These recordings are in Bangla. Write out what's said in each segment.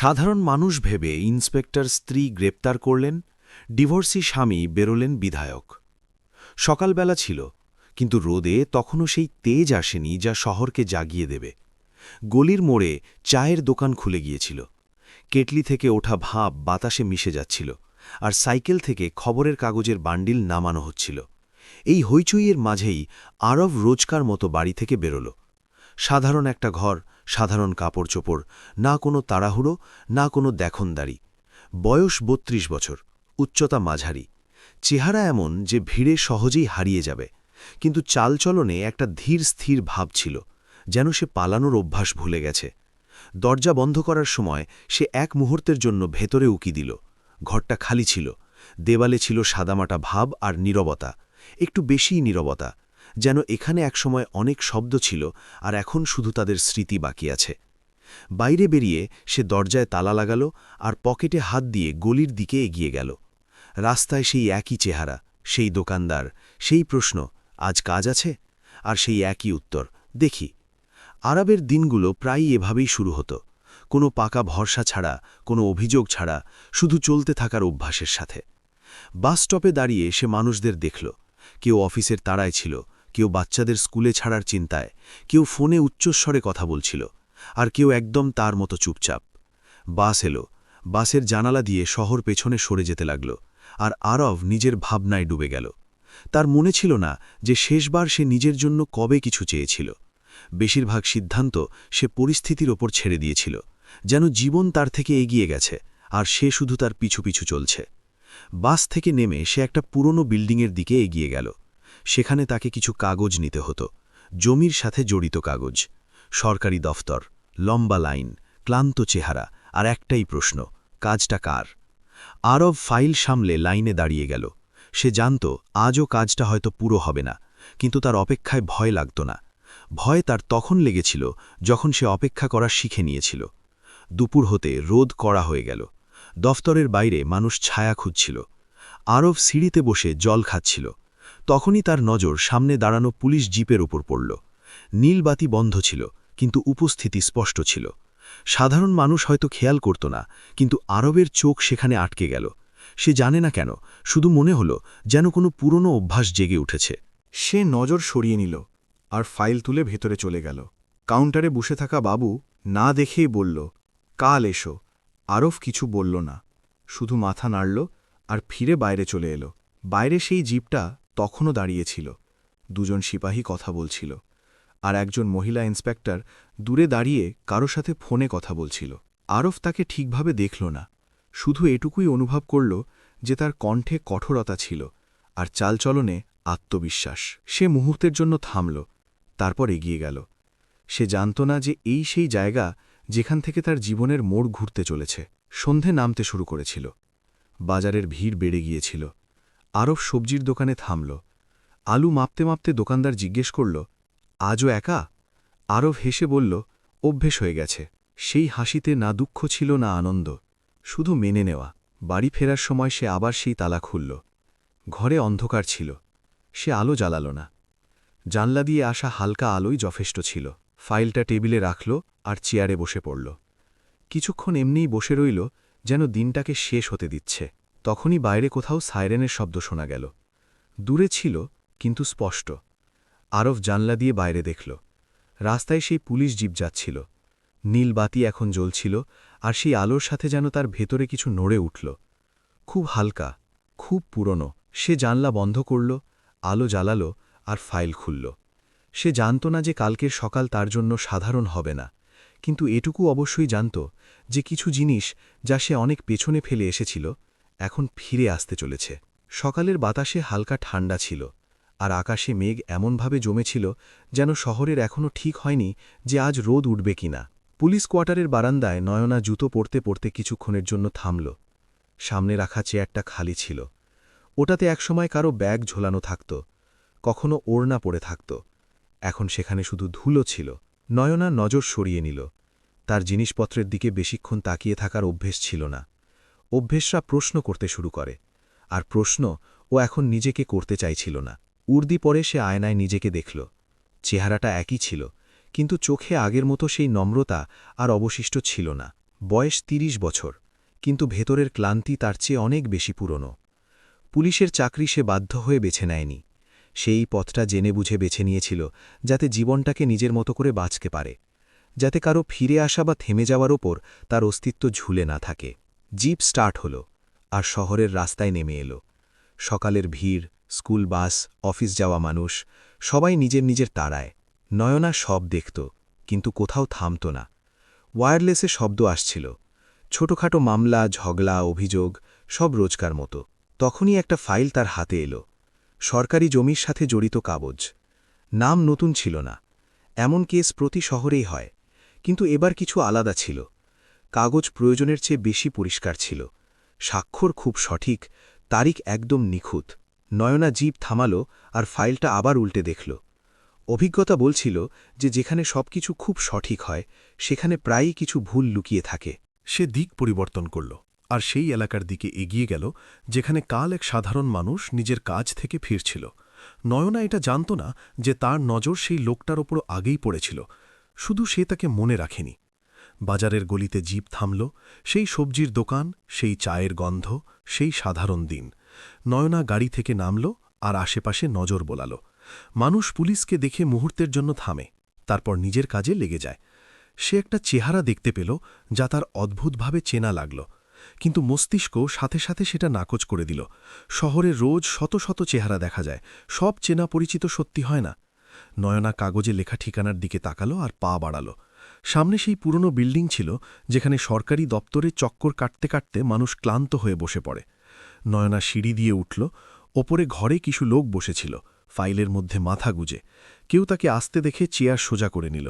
সাধারণ মানুষ ভেবে ইন্সপেক্টর স্ত্রী গ্রেপ্তার করলেন, ডিভোর্সি স্বামী বেরোলেন বিধায়ক। সকালবেলা ছিল, কিন্তু রোদে তখনও সেই তেজ আসেনি যা শহরকে জাগিয়ে দেবে। গলির মোড়ে চায়ের দোকান খুলে গিয়েছিল। কেটলি থেকে ওঠা ভাপ বাতাসে মিশে যাচ্ছিল, আর সাইকেল থেকে খবরের কাগজের বান্ডিল নামানো হচ্ছিল। এই হইচইয়ের মাঝেই আরব রোজকার মতো বাড়ি থেকে বেরোল। সাধারণ একটা ঘর, সাধারণ কাপড় চোপড়, না কোনো তাড়াহুড়ো, না কোনো দেখনদারি। বয়স ৩২ বছর, উচ্চতা মাঝারি, চেহারা এমন যে ভিড়ে সহজেই হারিয়ে যাবে, কিন্তু চালচলনে একটা ধীর স্থির ভাব ছিল, যেন সে পালানোর অভ্যাস ভুলে গেছে। দরজা বন্ধ করার সময় সে এক মুহূর্তের জন্য ভেতরে উকি দিল। ঘরটা খালি ছিল, দেওয়ালে ছিল সাদামাটা ভাব আর নীরবতা, একটু বেশিই নীরবতা, যেন এখানে একসময় অনেক শব্দ ছিল আর এখন শুধু তাদের স্মৃতি বাকি আছে। বাইরে বেরিয়ে সে দরজায় তালা লাগালো আর পকেটে হাত দিয়ে গলির দিকে এগিয়ে গেল। রাস্তায় সেই একই চেহারা, সেই দোকানদার, সেই প্রশ্ন, আজ কাজ আছে? আর সেই একই উত্তর, দেখি। আরবের দিনগুলো প্রায়ই এভাবেই শুরু হতো, কোনো পাকা ভরসা ছাড়া, কোনো অভিযোগ ছাড়া, শুধু চলতে থাকার অভ্যাসের সাথে। বাস স্টপে দাঁড়িয়ে সে মানুষদের দেখল। কেউ অফিসের তাড়ায় ছিল, কেউ বাচ্চাদের স্কুলে ছাড়ার চিন্তায়, কেউ ফোনে উচ্চস্বরে কথা বলছিল, আর কেউ একদম তার মতো চুপচাপ। বাস এলো, বাসের জানালা দিয়ে শহর পেছনে সরে যেতে লাগল, আর আরব নিজের ভাবনায় ডুবে গেল। তার মনে ছিল না যে শেষবার সে নিজের জন্য কবে কিছু চেয়েছিল। বেশিরভাগ সিদ্ধান্ত সে পরিস্থিতির ওপর ছেড়ে দিয়েছিল, যেন জীবন তার থেকে এগিয়ে গেছে আর সে শুধু তার পিছু পিছু চলছে। বাস থেকে নেমে সে একটা পুরনো বিল্ডিংয়ের দিকে এগিয়ে গেল। সেখানে তাকে কিছু কাগজ নিতে হতো, জমির সাথে জড়িত কাগজ। সরকারি দফতর, লম্বা লাইন, ক্লান্ত চেহারা, আর একটাই প্রশ্ন, কাজটা কার? আরব ফাইল সামলে লাইনে দাঁড়িয়ে গেল। সে জানত আজও কাজটা হয়তো পুরো হবে না, কিন্তু তার অপেক্ষায় ভয় লাগত না। ভয় তার তখন লেগেছিল যখন সে অপেক্ষা করা শিখে নিয়েছিল। দুপুর হতে রোদ কড়া হয়ে গেল। দফতরের বাইরে মানুষ ছায়া খুঁজছিল। আরব সিঁড়িতে বসে জল খাচ্ছিল। তখনই তার নজর সামনে দাঁড়ানো পুলিশ জিপের উপর পড়ল। নীল বাতি বন্ধ ছিল, কিন্তু উপস্থিতি স্পষ্ট ছিল। সাধারণ মানুষ হয়তো খেয়াল করত না, কিন্তু আরবের চোখ সেখানে আটকে গেল। সে জানে না কেন, শুধু মনে হলো যেন কোনো পুরনো অভ্যাস জেগে উঠেছে। সে নজর সরিয়ে নিল আর ফাইল তুলে ভেতরে চলে গেল। কাউন্টারে বসে থাকা বাবু না দেখেই বলল, কাল এসো। আরব কিছু বলল না, শুধু মাথা নাড়ল আর ফিরে বাইরে চলে এলো। বাইরে সেই জিপটা তখনও দাঁড়িয়েছিল। দুজন সিপাহী কথা বলছিল, আর একজন মহিলা ইন্সপেক্টর দূরে দাঁড়িয়ে কারো সাথে ফোনে কথা বলছিল। আরব তাকে ঠিকভাবে দেখল না, শুধু এটুকুই অনুভব করল যে তার কণ্ঠে কঠোরতা ছিল আর চালচলনে আত্মবিশ্বাস। সে মুহূর্তের জন্য থামল, তারপর এগিয়ে গেল। সে জানত না যে এই সেই জায়গা যেখান থেকে তার জীবনের মোড় ঘুরতে চলেছে। সন্ধে নামতে শুরু করেছিল, বাজারের ভিড় বেড়ে গিয়েছিল। আরব সবজির দোকানে থামল। আলু মাপতে মাপতে দোকানদার জিজ্ঞেস করল, আজও একা? আরব হেসে বলল, অভ্যেস হয়ে গেছে। সেই হাসিতে না দুঃখ ছিল না আনন্দ, শুধু মেনে নেওয়া। বাড়ি ফেরার সময় সে আবার সেই তালা খুলল। ঘরে অন্ধকার ছিল, সে আলো জ্বালাল না। জানলা দিয়ে আসা হালকা আলোই যথেষ্ট ছিল। ফাইলটা টেবিলে রাখল আর চেয়ারে বসে পড়ল। কিছুক্ষণ এমনিই বসে রইল, যেন দিনটাকে শেষ হতে দিচ্ছে। তখনই বাইরে কোথাও সাইরেনের শব্দ শোনা গেল। দূরে ছিল, কিন্তু স্পষ্ট। আরব জানলা দিয়ে বাইরে দেখল। রাস্তায় সেই পুলিশ জিপ যাচ্ছিল। নীল বাতি এখন জ্বলছিল, আর সেই আলোর সাথে যেন তার ভেতরে কিছু নড়ে উঠল। খুব হালকা, খুব পুরনো। সে জানলা বন্ধ করল, আলো জ্বালালো আর ফাইল খুলল। সে জানত না যে কালকের সকাল তার জন্য সাধারণ হবে না, কিন্তু এটুকু অবশ্যই জানত যে কিছু জিনিস যা সে অনেক পেছনে ফেলে এসেছিল, এখন ফিরে আসতে চলেছে। সকালের বাতাসে হালকা ঠান্ডা ছিল, আর আকাশে মেঘ এমনভাবে জমেছিল যেন শহরের এখনও ঠিক হয়নি যে আজ রোদ উঠবে কিনা। পুলিশ কোয়ার্টারের বারান্দায় নয়না জুতো পরতে পরতে কিছুক্ষণের জন্য থামল। সামনে রাখা চেয়ারটা খালি ছিল। ওটাতে একসময় কারো ব্যাগ ঝোলানো থাকত, কখনো ওড়না পড়ে থাকত। এখন সেখানে শুধু ধুলো ছিল। নয়না নজর সরিয়ে নিল। তার জিনিসপত্রের দিকে বেশিক্ষণ তাকিয়ে থাকার অভ্যেস ছিল না। অভ্যেসরা প্রশ্ন করতে শুরু করে, আর প্রশ্ন ও এখন নিজেকে করতে চাইছিল না। উর্দি পরে সে আয়নায় নিজেকে দেখল। চেহারাটা একই ছিল, কিন্তু চোখে আগের মতো সেই নম্রতা আর অবশিষ্ট ছিল না। বয়স ৩০ বছর, কিন্তু ভেতরের ক্লান্তি তার চেয়ে অনেক বেশি পুরনো। পুলিশের চাকরি সে বাধ্য হয়ে বেছে নেয়নি। সেই পথটা জেনে বুঝে বেছে নিয়েছিল, যাতে জীবনটাকে নিজের মতো করে বাঁচতে পারে, যাতে কারো ফিরে আসা বা থেমে যাওয়ার ওপর তার অস্তিত্ব ঝুলে না থাকে। জিপ স্টার্ট হল, আর শহরের রাস্তায় নেমে এলো। সকালের ভিড়, স্কুল বাস, অফিস যাওয়া মানুষ, সবাই নিজের নিজের তাড়ায়। নয়না সব দেখত, কিন্তু কোথাও থামত না। ওয়্যারলেসে শব্দ আসছিল, ছোটখাটো মামলা, ঝগড়া, অভিযোগ, সব রোজকার মতো। তখনই একটা ফাইল তার হাতে এলো। সরকারি জমির সাথে জড়িত কাগজ। নাম নতুন ছিল না, এমন কেস প্রতি শহরেই হয়, কিন্তু এবার কিছু আলাদা ছিল। কাগজ প্রয়োজনের চেয়ে বেশি পরিষ্কার ছিল, স্বাক্ষর খুব সঠিক, তারিখ একদম নিখুঁত। নয়না জিপ থামালো আর ফাইলটা আবার উল্টে দেখল। অভিজ্ঞতা বলছিল যে যেখানে সবকিছু খুব সঠিক হয়, সেখানে প্রায়ই কিছু ভুল লুকিয়ে থাকে। সে দিক পরিবর্তন করল, আর সেই এলাকার দিকে এগিয়ে গেল যেখানে কাল এক সাধারণ মানুষ নিজের কাজ থেকে ফিরছিল। নয়না এটা জানত না যে তার নজর সেই লোকটার ওপর আগেই পড়েছিল, শুধু সে তাকে মনে রাখেনি। বাজারের গলিতে জিপ থামল, সেই সবজির দোকান, সেই চায়ের গন্ধ, সেই সাধারণ দিন। নয়না গাড়ি থেকে নামল আর আশেপাশে নজর বোলাল। মানুষ পুলিশকে দেখে মুহূর্তের জন্য থামে, তারপর নিজের কাজে লেগে যায়। সে একটা চেহারা দেখতে পেল যা তার অদ্ভুতভাবে চেনা লাগল, কিন্তু মস্তিষ্ক সাথে সাথে সেটা নাকচ করে দিল। শহরে রোজ শত শত চেহারা দেখা যায়, সব চেনা পরিচিত সত্যি হয় না। নয়না কাগজে লেখা ঠিকানার দিকে তাকালো আর পা বাড়াল। সামনে সেই পুরনো বিল্ডিং ছিল যেখানে সরকারি দপ্তরে চক্কর কাটতে কাটতে মানুষ ক্লান্ত হয়ে বসে পড়ে। নয়না সিঁড়ি দিয়ে উঠল। ওপরে ঘরে কিছু লোক বসেছিল, ফাইলের মধ্যে মাথা গুজে। কেউ তাকে আসতে দেখে চেয়ার সোজা করে নিল।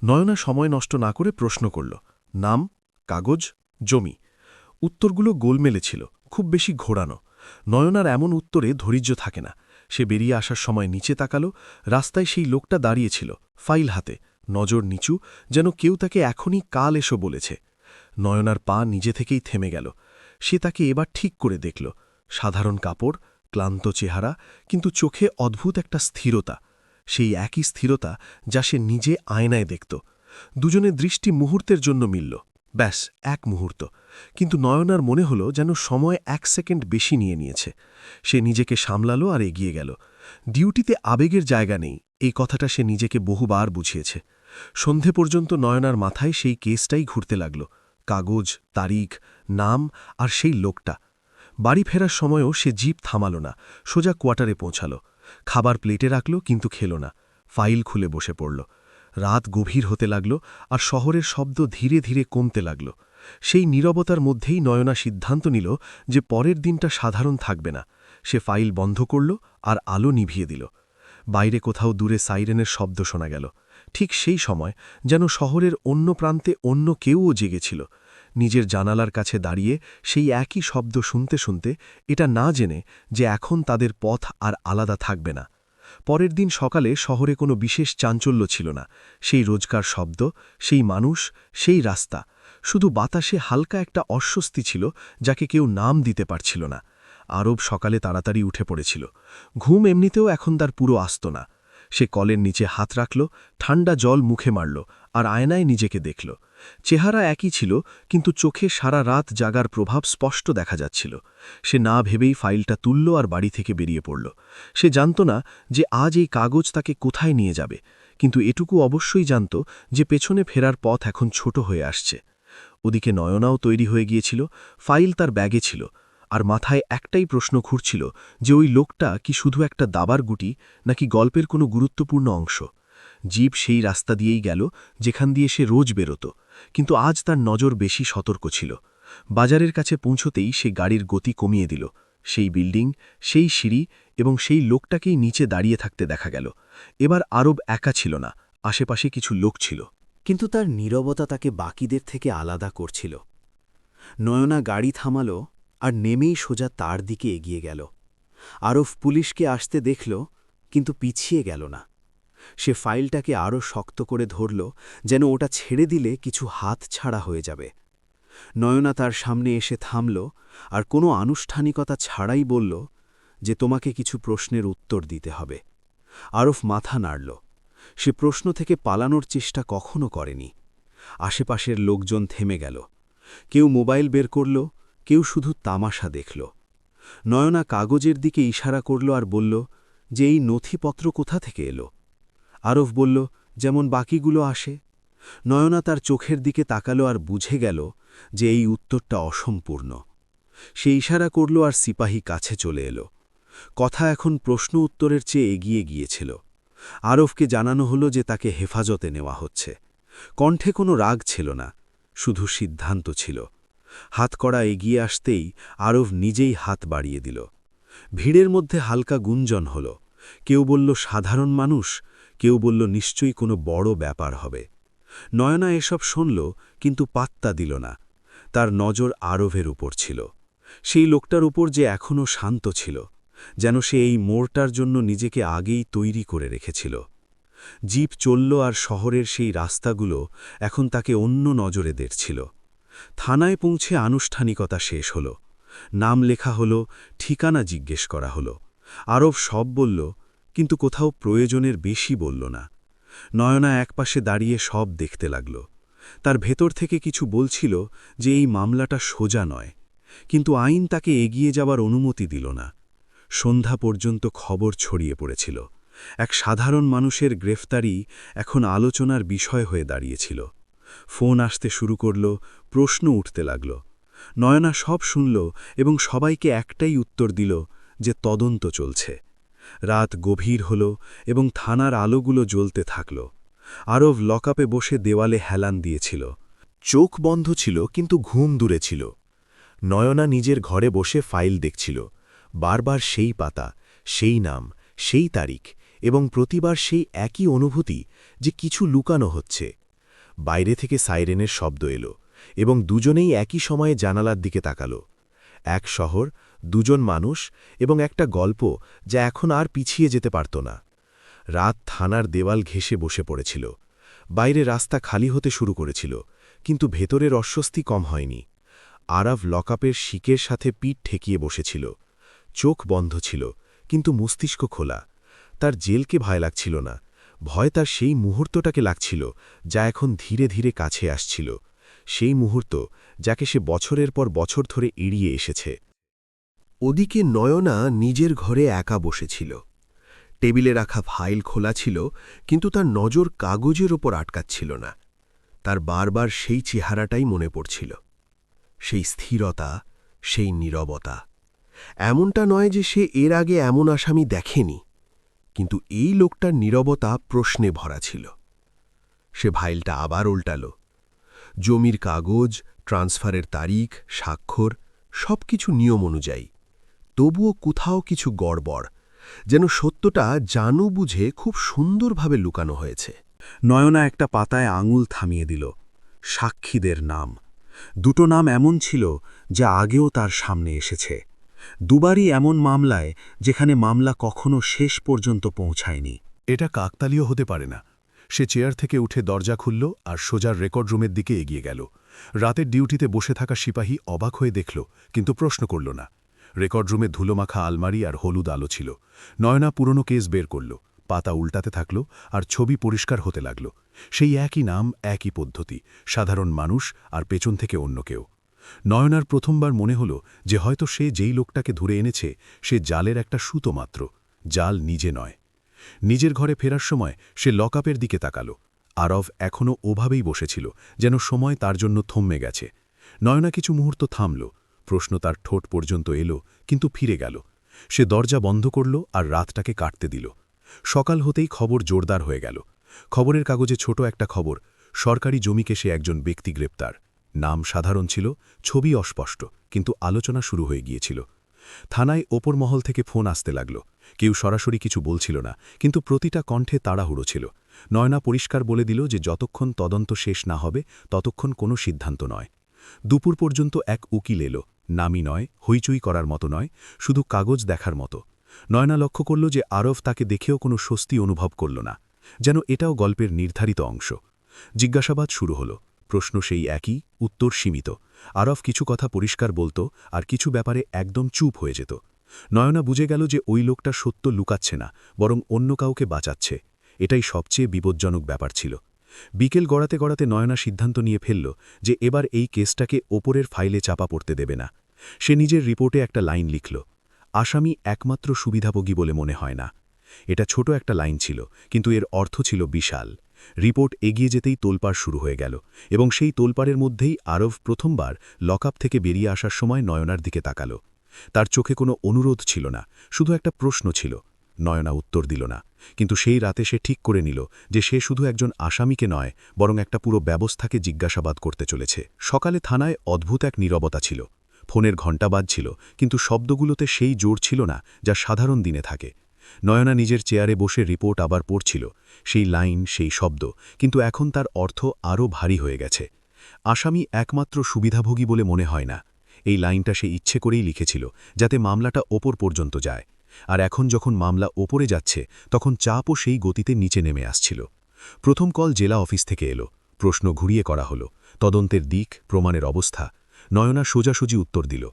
নয়না সময় নষ্ট না করে প্রশ্ন করল, নাম, কাগজ, জমি। উত্তরগুলো গোলমেলে ছিল, খুব বেশি ঘোরানো। নয়নার এমন উত্তরে ধৈর্য থাকে না। সে বেরিয়ে আসার সময় নিচে তাকালো। রাস্তায় সেই লোকটা দাঁড়িয়েছিল, ফাইল হাতে, নজর নিচু, যেন কেউ তাকে এখনই কাল এসো বলেছে। নয়নার পা নিজে থেকেই থেমে গেল। সে তাকে এবার ঠিক করে দেখল। সাধারণ কাপড়, ক্লান্ত চেহারা, কিন্তু চোখে অদ্ভুত একটা স্থিরতা। সেই একই স্থিরতা যা সে নিজে আয়নায় দেখত। দুজনের দৃষ্টি মুহূর্তের জন্য মিলল, ব্যাস এক মুহূর্ত। কিন্তু নয়নার মনে হল যেন সময় 1 সেকেন্ড বেশি নিয়েছে। সে নিজেকে সামলালো আর এগিয়ে গেল। ডিউটিতে আবেগের জায়গা নেই, এই কথাটা সে নিজেকে বহুবার বুঝিয়েছে। সন্ধে পর্যন্ত নয়নার মাথায় সেই কেসটাই ঘুরতে লাগল, কাগজ, তারিখ, নাম আর সেই লোকটা। বাড়ি ফেরার সময়ও সে জিপ থামাল না, সোজা কোয়ার্টারে পৌঁছাল। খাবার প্লেটে রাখল, কিন্তু খেল না। ফাইল খুলে বসে পড়ল। রাত গভীর হতে লাগল, আর শহরের শব্দ ধীরে ধীরে কমতে লাগল। সেই নীরবতার মধ্যেই নয়না সিদ্ধান্ত নিল যে পরের দিনটা সাধারণ থাকবে না। সে ফাইল বন্ধ করল আর আলো নিভিয়ে দিল। বাইরে কোথাও দূরে সাইরেনের শব্দ শোনা গেল। ঠিক সেই সময় যেন শহরের অন্য প্রান্তে অন্য কেউও জেগেছিল। নিজের জানালার কাছে দাঁড়িয়ে সেই একই শব্দ শুনতে শুনতে, এটা না জেনে যে এখন তাদের পথ আর আলাদা থাকবে না। পরের দিন সকালে শহরে কোনো বিশেষ চাঞ্চল্য ছিল না। সেই রোজকার শব্দ, সেই মানুষ, সেই রাস্তা। শুধু বাতাসে হালকা একটা অস্বস্তি ছিল যাকে কেউ নাম দিতে পারছিল না। আরব সকালে তাড়াতাড়ি উঠে পড়েছিল। ঘুম এমনিতেও এখন তার পুরো আসত না। সে কলের নিচে হাত রাখল, ঠান্ডা জল মুখে মারল, আর আয়নায় নিজেকে দেখল। চেহারা একই ছিল, কিন্তু চোখে সারা রাত জাগার প্রভাব স্পষ্ট দেখা যাচ্ছিল। সে না ভেবেই ফাইলটা তুলল আর বাড়ি থেকে বেরিয়ে পড়ল। সে জানত না যে আজ এই কাগজ তাকে কোথায় নিয়ে যাবে, কিন্তু এটুকু অবশ্যই জানত যে পেছনে ফেরার পথ এখন ছোট হয়ে আসছে। ওদিকে নয়নাও তৈরি হয়ে গিয়েছিল, ফাইল তার ব্যাগে ছিল, আর মাথায় একটাই প্রশ্ন ঘুরছিল যে ওই লোকটা কি শুধু একটা দাবার গুটি, নাকি গল্পের কোনো গুরুত্বপূর্ণ অংশ। জিপ সেই রাস্তা দিয়েই গেল যেখান দিয়ে সে রোজ বেরোত, কিন্তু আজ তার নজর বেশি সতর্ক ছিল। বাজারের কাছে পৌঁছতেই সে গাড়ির গতি কমিয়ে দিল। সেই বিল্ডিং, সেই সিঁড়ি এবং সেই লোকটাকেই নিচে দাঁড়িয়ে থাকতে দেখা গেল। এবার আরব একা ছিল না, আশেপাশে কিছু লোক ছিল। কিন্তু তার নীরবতা তাকে বাকিদের থেকে আলাদা করছিল। নয়না গাড়ি থামাল আর নেমেই সোজা তার দিকে এগিয়ে গেল। আরব পুলিশকে আসতে দেখল, কিন্তু পিছিয়ে গেল না। সে ফাইলটাকে আরও শক্ত করে ধরল, যেন ওটা ছেড়ে দিলে কিছু হাত ছাড়া হয়ে যাবে। নয়না তার সামনে এসে থামল আর কোনো আনুষ্ঠানিকতা ছাড়াই বলল যে তোমাকে কিছু প্রশ্নের উত্তর দিতে হবে। আরফ মাথা নাড়ল। সে প্রশ্ন থেকে পালানোর চেষ্টা কখনো করেনি। আশেপাশের লোকজন থেমে গেল। কেউ মোবাইল বের করল, কেউ শুধু তামাশা দেখল। নয়না কাগজের দিকে ইশারা করল আর বলল যে এই নথিপত্র কোথা থেকে এলো। আরফ বলল, যেমন বাকিগুলো আসে। নয়না তার চোখের দিকে তাকালো আর বুঝে গেল যে এই উত্তরটা অসম্পূর্ণ। সে ইশারা করল আর সিপাহী কাছে চলে এলো। কথা এখন প্রশ্ন উত্তরের চেয়ে এগিয়ে গিয়েছিল। আরফকে জানানো হলো যে তাকে হেফাজতে নেওয়া হচ্ছে। কণ্ঠে কোনো রাগ ছিল না, শুধু সিদ্ধান্ত ছিল। হাতকড়া এগিয়ে আসতেই আরফ নিজেই হাত বাড়িয়ে দিল। ভিড়ের মধ্যে হালকা গুঞ্জন হল। কেউ বলল সাধারণ মানুষ, কেউ বলল নিশ্চয়ই কোনো বড় ব্যাপার হবে। নয়না এসব শুনল, কিন্তু পাত্তা দিল না। তার নজর আরবের উপর ছিল, সেই লোকটার উপর যে এখনও শান্ত ছিল, যেন সে এই মোড়টার জন্য নিজেকে আগেই তৈরি করে রেখেছিল। জিপ চলল আর শহরের সেই রাস্তাগুলো এখন তাকে অন্য নজরে দেখছিল। থানায় পৌঁছে আনুষ্ঠানিকতা শেষ হল। নাম লেখা হল, ঠিকানা জিজ্ঞেস করা হল। আরব সব বলল, কিন্তু কোথাও প্রয়োজনের বেশি বলল না। নয়না একপাশে দাঁড়িয়ে সব দেখতে লাগল। তার ভেতর থেকে কিছু বলছিল যে এই মামলাটা সোজা নয়, কিন্তু আইন তাকে এগিয়ে যাবার অনুমতি দিল না। সন্ধ্যা পর্যন্ত খবর ছড়িয়ে পড়েছিল। এক সাধারণ মানুষের গ্রেফতারি এখন আলোচনার বিষয় হয়ে দাঁড়িয়েছিল। ফোন আসতে শুরু করল, প্রশ্ন উঠতে লাগল। নয়না সব শুনল এবং সবাইকে একটাই উত্তর দিল যে তদন্ত চলছে। রাত গভীর হল এবং থানার আলোগুলো জ্বলতে থাকল। আরব লকআপে বসে দেওয়ালে হেলান দিয়েছিল। চোখ বন্ধ ছিল, কিন্তু ঘুম দূরে ছিল। নয়না নিজের ঘরে বসে ফাইল দেখছিল। বারবার সেই পাতা, সেই নাম, সেই তারিখ, এবং প্রতিবার সেই একই অনুভূতি যে কিছু লুকানো হচ্ছে। বাইরে থেকে সাইরেনের শব্দ এলো এবং দুজনেই একই সময়ে জানালার দিকে তাকালো। এক শহর, দুজন মানুষ এবং একটা গল্প যা এখন আর পিছিয়ে যেতে পারত না। রাত থানার দেওয়াল ঘেঁষে বসে পড়েছিল। বাইরে রাস্তা খালি হতে শুরু করেছিল, কিন্তু ভেতরের অস্বস্তি কম হয়নি। আরব লকআপের শিকের সাথে পিঠ ঠেকিয়ে বসেছিল। চোখ বন্ধ ছিল, কিন্তু মস্তিষ্ক খোলা। তার জেলকে ভয় লাগছিল না, ভয় তার সেই মুহূর্তটাকে লাগছিল যা এখন ধীরে ধীরে কাছে আসছিল। সেই মুহূর্ত যাকে সে বছরের পর বছর ধরে এড়িয়ে এসেছে। ওদিকে নয়না নিজের ঘরে একা বসেছিল। টেবিলে রাখা ফাইল খোলা ছিল, কিন্তু তার নজর কাগজের ওপর আটকাচ্ছিল না। তার বারবার সেই চেহারাটাই মনে পড়ছিল, সেই স্থিরতা, সেই নীরবতা। এমনটা নয় যে সে এর আগে এমন আসামি দেখেনি, কিন্তু এই লোকটার নীরবতা প্রশ্নে ভরা ছিল। সে ফাইলটা আবার উল্টাল। জমির কাগজ, ট্রান্সফারের তারিখ, স্বাক্ষর, সবকিছু নিয়ম অনুযায়ী। তবুও কোথাও কিছু গড়বড়, যেন সত্যটা জানু বুঝে খুব সুন্দরভাবে লুকানো হয়েছে। নয়না একটা পাতায় আঙুল থামিয়ে দিল। সাক্ষীদের নাম। দুটো নাম এমন ছিল যা আগেও তার সামনে এসেছে। দুবারই এমন মামলায় যেখানে মামলা কখনো শেষ পর্যন্ত পৌঁছায়নি। এটা কাকতালীয় হতে পারে না। সে চেয়ার থেকে উঠে দরজা খুলল আর সোজার রেকর্ড রুমের দিকে এগিয়ে গেল। রাতের ডিউটিতে বসে থাকা সিপাহী অবাক হয়ে দেখল, কিন্তু প্রশ্ন করল না। রেকর্ড রুমে ধুলোমাখা আলমারি আর হলুদ আলো ছিল। নয়না পুরনো কেস বের করল, পাতা উল্টাতে থাকল আর ছবি পরিষ্কার হতে লাগল। সেই একই নাম, একই পদ্ধতি, সাধারণ মানুষ আর পেছন থেকে অন্য কেউ। নয়নার প্রথমবার মনে হল যে হয়তো সে যেই লোকটাকে ধরে এনেছে সে জালের একটা সুতো মাত্র, জাল নিজে নয়। নিজের ঘরে ফেরার সময় সে লকআপের দিকে তাকাল। আরব এখনও ওভাবেই বসেছিল, যেন সময় তার জন্য থমে গেছে। নয়না কিছু মুহূর্ত থামল। প্রশ্ন তার ঠোঁট পর্যন্ত এলো, কিন্তু ফিরে গেল। সে দরজা বন্ধ করল আর রাতটাকে কাটতে দিল। সকাল হতেই খবর জোরদার হয়ে গেল। খবরের কাগজে ছোট একটা খবর, সরকারি জমিকে সে একজন ব্যক্তি গ্রেপ্তার। নাম সাধারণ ছিল, ছবি অস্পষ্ট, কিন্তু আলোচনা শুরু হয়ে গিয়েছিল। থানায় ওপর মহল থেকে ফোন আসতে লাগল। কেউ সরাসরি কিছু বলছিল না, কিন্তু প্রতিটা কণ্ঠে তাড়াহুড়ো ছিল। নয়না পরিষ্কার বলে দিল যে যতক্ষণ তদন্ত শেষ না হবে ততক্ষণ কোনো সিদ্ধান্ত নয়। দুপুর পর্যন্ত এক উকিল এলো, নামি নয়, হইচই করার মতো নয়, শুধু কাগজ দেখার মতো। নয়না লক্ষ্য করল যে আরব তাকে দেখেও কোনো স্বস্তি অনুভব করল না, যেন এটাও গল্পের নির্ধারিত অংশ। জিজ্ঞাসাবাদ শুরু হল। প্রশ্ন সেই একই, উত্তর সীমিত। আরব কিছু কথা পরিষ্কার বলত আর কিছু ব্যাপারে একদম চুপ হয়ে যেত। নয়না বুঝে গেল যে ওই লোকটা সত্য লুকাচ্ছে না, বরং অন্য কাউকে বাঁচাচ্ছে। এটাই সবচেয়ে বিপজ্জনক ব্যাপার ছিল। বিকেল গড়াতে গড়াতে নয়না সিদ্ধান্ত নিয়ে ফেলল যে এবার এই কেসটাকে ওপরের ফাইলে চাপা পড়তে দেবে না। সে নিজের রিপোর্টে একটা লাইন লিখল, আসামি একমাত্র সুবিধাভোগী বলে মনে হয় না। এটা ছোট একটা লাইন ছিল, কিন্তু এর অর্থ ছিল বিশাল। রিপোর্ট এগিয়ে যেতেই তোলপাড় শুরু হয়ে গেল, এবং সেই তোলপাড়ের মধ্যেই আরব প্রথমবার লকআপ থেকে বেরিয়ে আসার সময় নয়নার দিকে তাকাল। তার চোখে কোনো অনুরোধ ছিল না, শুধু একটা প্রশ্ন ছিল। নয়না উত্তর দিল না, কিন্তু সেই রাতে সে ঠিক করে নিল যে সে শুধু একজন আসামিকে নয়, বরং একটা পুরো ব্যবস্থাকে জিজ্ঞাসাবাদ করতে চলেছে। সকালে থানায় অদ্ভুত এক নীরবতা ছিল। ফোনের ঘণ্টা বাজছিল, কিন্তু শব্দগুলোতে সেই জোর ছিল না যা সাধারণ দিনে থাকে। নয়না নিজের চেয়ারে বসে রিপোর্ট আবার পড়ছিল, সেই লাইন, সেই শব্দ, কিন্তু এখন তার অর্থ আরও ভারী হয়ে গেছে। আসামি একমাত্র সুবিধাভোগী বলে মনে হয় না। এই লাইনটা সে ইচ্ছে করেই লিখেছিল, যাতে মামলাটা ওপর পর্যন্ত যায়। আর এখন যখন মামলা ওপরে যাচ্ছে, তখন চাপও সেই গতিতে নিচে নেমে আসছিল। প্রথম কল জেলা অফিস থেকে এলো। প্রশ্ন ঘুরিয়ে করা হলো, তদন্তের দিক, প্রমাণের অবস্থা। নয়না সোজাসুজি উত্তর দিল।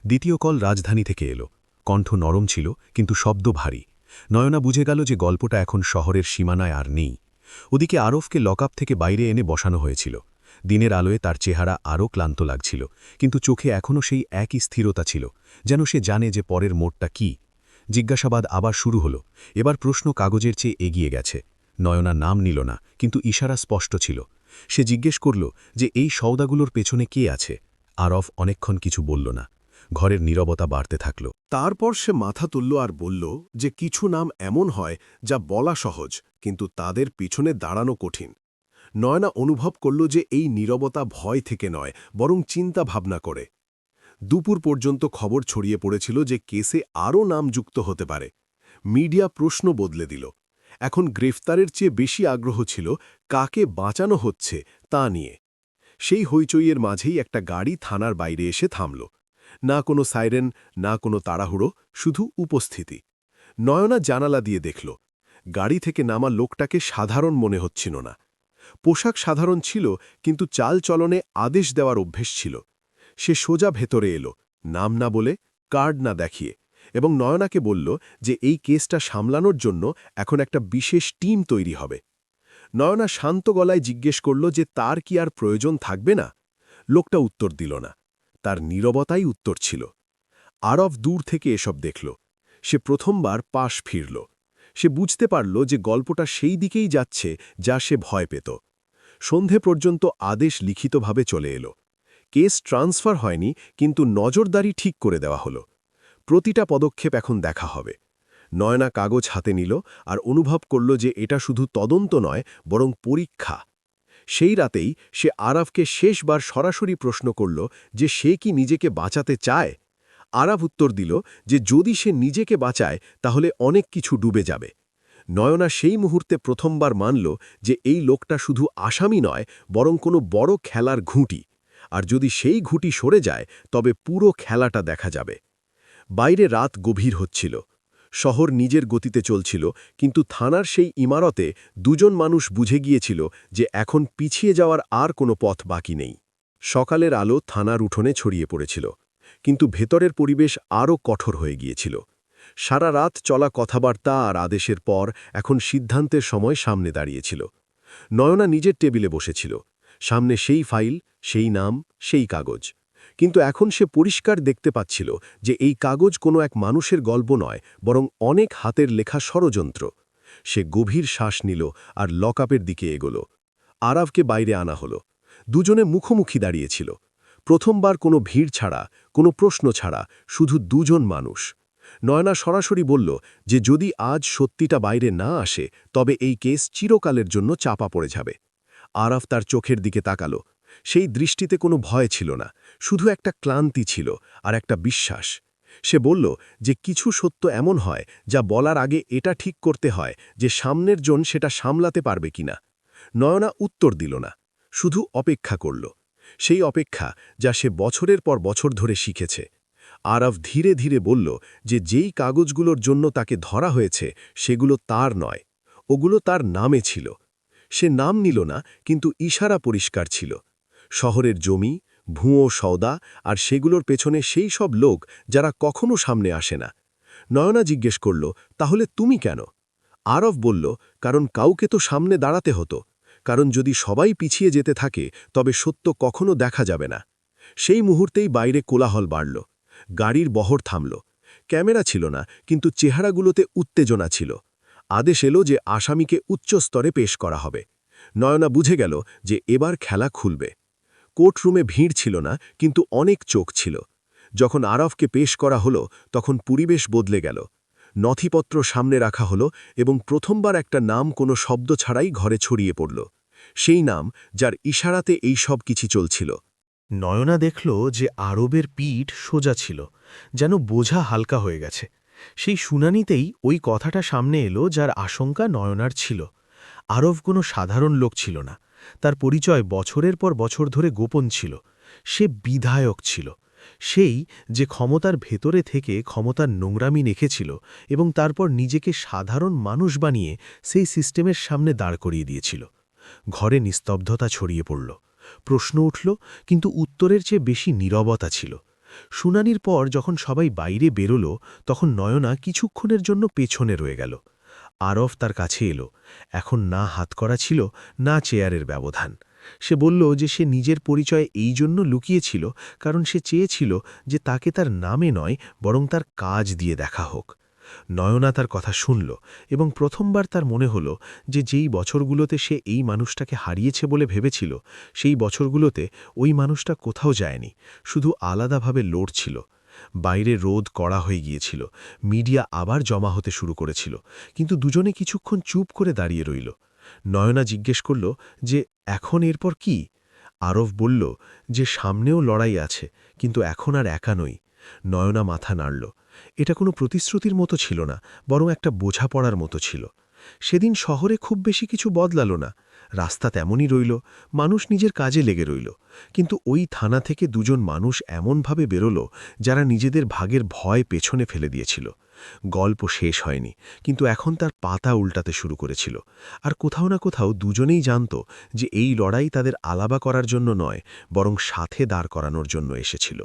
দ্বিতীয় কল রাজধানী থেকে এলো। কণ্ঠ নরম ছিল, কিন্তু শব্দ ভারী। নয়না বুঝে গেল যে গল্পটা এখন শহরের সীমানায় আর নেই। ওদিকে আরফকে লকআপ থেকে বাইরে এনে বসানো হয়েছিল। দিনের আলোয় তার চেহারা আরও ক্লান্ত লাগছিল, কিন্তু চোখে এখনও সেই একই স্থিরতা ছিল, যেন সে জানে যে পরের মোড়টা কী। জিজ্ঞাসাবাদ আবার শুরু হলো। এবার প্রশ্ন কাগজের চেয়ে এগিয়ে গেছে। নয়না নাম নিল না, কিন্তু ইশারা স্পষ্ট ছিল। সে জিজ্ঞেস করল যে এই সওদাগুলোর পেছনে কে আছে। আরফ অনেকক্ষণ কিছু বলল না। ঘরের নীরবতা বাড়তে থাকল। তারপর সে মাথা তুলল আর বলল যে কিছু নাম এমন হয় যা বলা সহজ, কিন্তু তাদের পিছনে দাঁড়ানো কঠিন। নয়না অনুভব করল যে এই নীরবতা ভয় থেকে নয়, বরং চিন্তা ভাবনা করে। দুপুর পর্যন্ত খবর ছড়িয়ে পড়েছিল যে কেসে আরও নাম যুক্ত হতে পারে। মিডিয়া প্রশ্ন বদলে দিল। এখন গ্রেফতারের চেয়ে বেশি আগ্রহ ছিল কাকে বাঁচানো হচ্ছে তা নিয়ে। সেই হইচইয়ের মাঝেই একটা গাড়ি থানার বাইরে এসে থামল। না কোনো সাইরেন, না কোনো তাড়াহুড়ো, শুধু উপস্থিতি। নয়না জানালা দিয়ে দেখল। গাড়ি থেকে নামা লোকটাকে সাধারণ মনে হচ্ছিল না। পোশাক সাধারণ ছিল, কিন্তু চালচলনে আদেশ দেওয়ার অভ্যেস ছিল। সে সোজা ভেতরে এলো, নাম না বলে, কার্ড না দেখিয়ে, এবং নয়নাকে বলল যে এই কেসটা সামলানোর জন্য এখন একটা বিশেষ টিম তৈরি হবে। নয়না শান্ত গলায় জিজ্ঞেস করল যে তার কি আর প্রয়োজন থাকবে না। লোকটা উত্তর দিল না। তার নীরবতাই উত্তর ছিল। আরফ দূর থেকে এসব দেখল। সে প্রথমবার পাশ ফিরল। সে বুঝতে পারল যে গল্পটা সেই দিকেই যাচ্ছে যা সে ভয় পেত। সন্ধে পর্যন্ত আদেশ লিখিতভাবে চলে এলো। কেস ট্রান্সফার হয়নি, কিন্তু নজরদারি ঠিক করে দেওয়া হলো। প্রতিটা পদক্ষেপ এখন দেখা হবে। নয়না কাগজ হাতে নিল আর অনুভব করল যে এটা শুধু তদন্ত নয়, বরং পরীক্ষা। সেই রাতেই সে আরাফকে শেষবার সরাসরি প্রশ্ন করল যে সে কি নিজেকে বাঁচাতে চায়। আরাফ উত্তর দিল যে যদি সে নিজেকে বাঁচায় তাহলে অনেক কিছু ডুবে যাবে। নয়না সেই মুহূর্তে প্রথমবার মানল যে এই লোকটা শুধু আসামি নয়, বরং কোনো বড় খেলার ঘুঁটি। আর যদি সেই ঘুঁটি সরে যায়, তবে পুরো খেলাটা দেখা যাবে। বাইরে রাত গভীর হচ্ছিল। শহর নিজের গতিতে চলছিল, কিন্তু থানার সেই ইমারতে দুজন মানুষ বুঝে গিয়েছিল যে এখন পিছিয়ে যাওয়ার আর কোনো পথ বাকি নেই। সকালের আলো থানার উঠোনে ছড়িয়ে পড়েছিল, কিন্তু ভেতরের পরিবেশ আরও কঠোর হয়ে গিয়েছিল। সারা রাত চলা কথাবার্তা আর আদেশের পর এখন সিদ্ধান্তের সময় সামনে দাঁড়িয়েছিল। নয়না নিজের টেবিলে বসেছিল। সামনে সেই ফাইল, সেই নাম, সেই কাগজ। কিন্তু এখন সে পরিষ্কার দেখতে পাচ্ছিল যে এই কাগজ কোনো এক মানুষের গল্প নয়, বরং অনেক হাতের লেখা ষড়যন্ত্র। সে গভীর শ্বাস নিল আর লকআপের দিকে এগোল। আরাফকে বাইরে আনা হলো। দুজনে মুখোমুখি দাঁড়িয়েছিল। প্রথমবার কোনো ভিড় ছাড়া, কোনো প্রশ্ন ছাড়া, শুধু দুজন মানুষ। নয়না সরাসরি বলল যে যদি আজ সত্যিটা বাইরে না আসে, তবে এই কেস চিরকালের জন্য চাপা পড়ে যাবে। আরাফ তার চোখের দিকে তাকালো। সেই দৃষ্টিতে কোনো ভয় ছিল না, শুধু একটা ক্লান্তি ছিল আর একটা বিশ্বাস। সে বলল যে কিছু সত্য এমন হয় যা বলার আগে এটা ঠিক করতে হয় যে সামনের জন সেটা সামলাতে পারবে কিনা। নয়না উত্তর দিল না, শুধু অপেক্ষা করল। সেই অপেক্ষা যা সে বছরের পর বছর ধরে শিখেছে। আরাফ ধীরে ধীরে বলল যে যেই কাগজগুলোর জন্য তাকে ধরা হয়েছে সেগুলো তার নয়, ওগুলো তার নামে ছিল। সে নাম নিল না, কিন্তু ইশারা পরিষ্কার ছিল। শহরের জমি, ভুঁয়ো সওদা, আর সেগুলোর পেছনে সেই সব লোক যারা কখনো সামনে আসে না। নয়না জিজ্ঞেস করল, তাহলে তুমি কেন? আরফ বলল, কারণ কাউকে তো সামনে দাঁড়াতে হতো। কারণ যদি সবাই পিছিয়ে যেতে থাকে তবে সত্য কখনো দেখা যাবে না। সেই মুহূর্তেই বাইরে কোলাহল বাড়ল। গাড়ির বহর থামল। ক্যামেরা ছিল না, কিন্তু চেহারাগুলোতে উত্তেজনা ছিল। আদেশ এলো যে আসামিকে উচ্চ স্তরে পেশ করা হবে। নয়না বুঝে গেল যে এবার খেলা খুলবে। কোর্টরুমে ভিড় ছিল না, কিন্তু অনেক চোখ ছিল। যখন আরফকে পেশ করা হলো তখন পরিবেশ বদলে গেল। নথিপত্র সামনে রাখা হলো এবং প্রথমবার একটা নাম কোনো শব্দ ছাড়াই ঘরে ছড়িয়ে পড়ল। সেই নাম যার ইশারাতে এই সব কিছু চলছিল। নয়না দেখল যে আরবের পিঠ সোজা ছিল, যেন বোঝা হালকা হয়ে গেছে। সেই শুনানিতেই ওই কথাটা সামনে এলো যার আশঙ্কা নয়নার ছিল। আরব কোনো সাধারণ লোক ছিল না। তার পরিচয় বছরের পর বছর ধরে গোপন ছিল। সে বিধায়ক ছিল। সেই যে ক্ষমতার ভেতরে থেকে ক্ষমতার নোংরামি নেখেছিল এবং তারপর নিজেকে সাধারণ মানুষ বানিয়ে সেই সিস্টেমের সামনে দাঁড় করিয়ে দিয়েছিল। ঘরে নিস্তব্ধতা ছড়িয়ে পড়ল। প্রশ্ন উঠল, কিন্তু উত্তরের চেয়ে বেশি নীরবতা ছিল। শুনানির পর যখন সবাই বাইরে বেরোল, তখন নয়না কিছুক্ষণের জন্য পেছনে রয়ে গেল। আরফ তার কাছে এলো। এখন না হাতকড়া ছিল, না চেয়ারের ব্যবধান। সে বলল যে সে নিজের পরিচয় এই জন্য লুকিয়েছিল কারণ সে চেয়েছিল যে তাকে তার নামে নয় বরং তার কাজ দিয়ে দেখা হোক। নয়না তার কথা শুনল এবং প্রথমবার তার মনে হল যে যেই বছরগুলোতে সে এই মানুষটাকে হারিয়েছে বলে ভেবেছিল, সেই বছরগুলোতে ওই মানুষটা কোথাও যায়নি, শুধু আলাদাভাবে লড়ছিল। বাইরে রোদ কড়া হয়ে গিয়েছিল। মিডিয়া আবার জমা হতে শুরু করেছিল, কিন্তু দুজনে কিছুক্ষণ চুপ করে দাঁড়িয়ে রইল। নয়না জিজ্ঞেস করল যে এখন এরপর কি? আরফ বলল যে সামনেও লড়াই আছে, কিন্তু এখন আর একা নই। নয়না মাথা নাড়ল। এটা কোনো প্রতিশ্রুতির মতো ছিল না, বরং একটা বোঝাপড়ার মতো ছিল। সেদিন শহরে খুব বেশি কিছু বদলালো না। রাস্তা তেমনই রইল, মানুষ নিজের কাজে লেগে রইল। কিন্তু ওই থানা থেকে দুজন মানুষ এমনভাবে বেরোল যারা নিজেদের ভাগের ভয় পেছনে ফেলে দিয়েছিল। গল্প শেষ হয়নি, কিন্তু এখন তার পাতা উল্টাতে শুরু করেছিল। আর কোথাও না কোথাও দুজনেই জানত যে এই লড়াই তাদের আলাদা করার জন্য নয়, বরং সাথে দাঁড় করানোর জন্য এসেছিল।